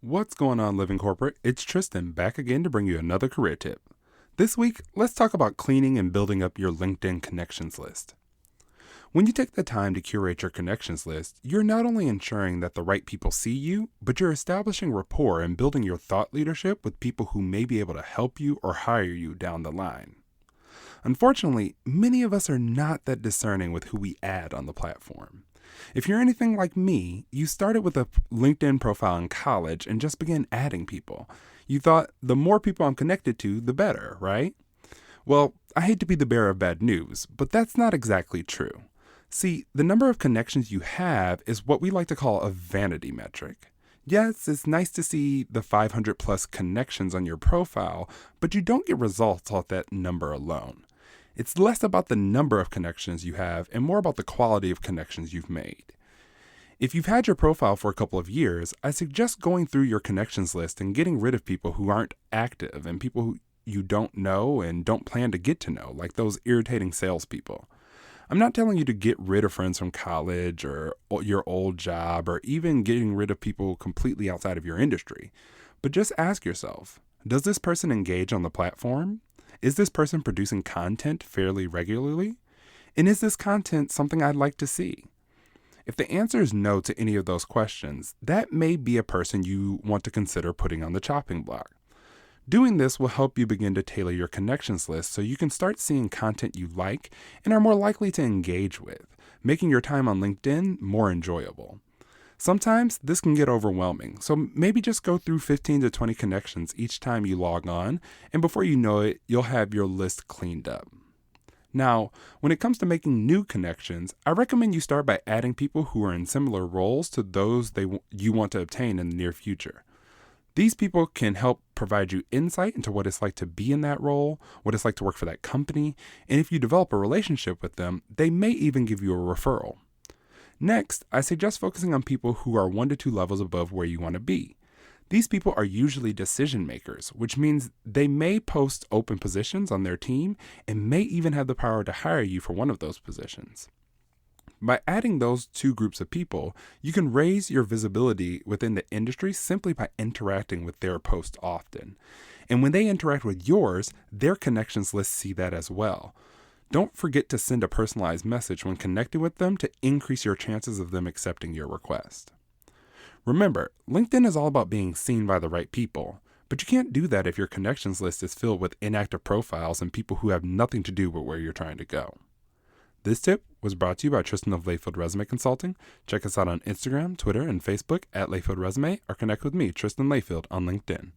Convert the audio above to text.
What's going on, Living Corporate? It's Tristan back again to bring you another career tip. This week, let's talk about cleaning and building up your LinkedIn connections list. When you take the time to curate your connections list, you're not only ensuring that the right people see you, but you're establishing rapport and building your thought leadership with people who may be able to help you or hire you down the line. Unfortunately, many of us are not that discerning with who we add on the platform. If you're anything like me, you started with a LinkedIn profile in college and just began adding people. You thought the more people I'm connected to, the better, right? Well, I hate to be the bearer of bad news, but that's not exactly true. See, the number of connections you have is what we like to call a vanity metric. Yes, it's nice to see the 500 plus connections on your profile, but you don't get results off that number alone. It's less about the number of connections you have and more about the quality of connections you've made. If you've had your profile for a couple of years, I suggest going through your connections list and getting rid of people who aren't active and people who you don't know and don't plan to get to know, like those irritating salespeople. I'm not telling you to get rid of friends from college or your old job or even getting rid of people completely outside of your industry, but just ask yourself, does this person engage on the platform? Is this person producing content fairly regularly? And is this content something I'd like to see? If the answer is no to any of those questions, that may be a person you want to consider putting on the chopping block. Doing this will help you begin to tailor your connections list so you can start seeing content you like and are more likely to engage with, making your time on LinkedIn more enjoyable. Sometimes this can get overwhelming, so maybe just go through 15 to 20 connections each time you log on, and before you know it, you'll have your list cleaned up. Now, when it comes to making new connections, I recommend you start by adding people who are in similar roles to those you want to obtain in the near future. These people can help provide you insight into what it's like to be in that role, what it's like to work for that company, and if you develop a relationship with them, they may even give you a referral. Next, I suggest focusing on people who are 1 to 2 levels above where you want to be. These people are usually decision makers, which means they may post open positions on their team and may even have the power to hire you for one of those positions. By adding those two groups of people, you can raise your visibility within the industry simply by interacting with their posts often. And when they interact with yours, their connections list see that as well. Don't forget to send a personalized message when connecting with them to increase your chances of them accepting your request. Remember, LinkedIn is all about being seen by the right people, but you can't do that if your connections list is filled with inactive profiles and people who have nothing to do with where you're trying to go. This tip was brought to you by Tristan of Layfield Resume Consulting. Check us out on Instagram, Twitter, and Facebook at Layfield Resume, or connect with me, Tristan Layfield, on LinkedIn.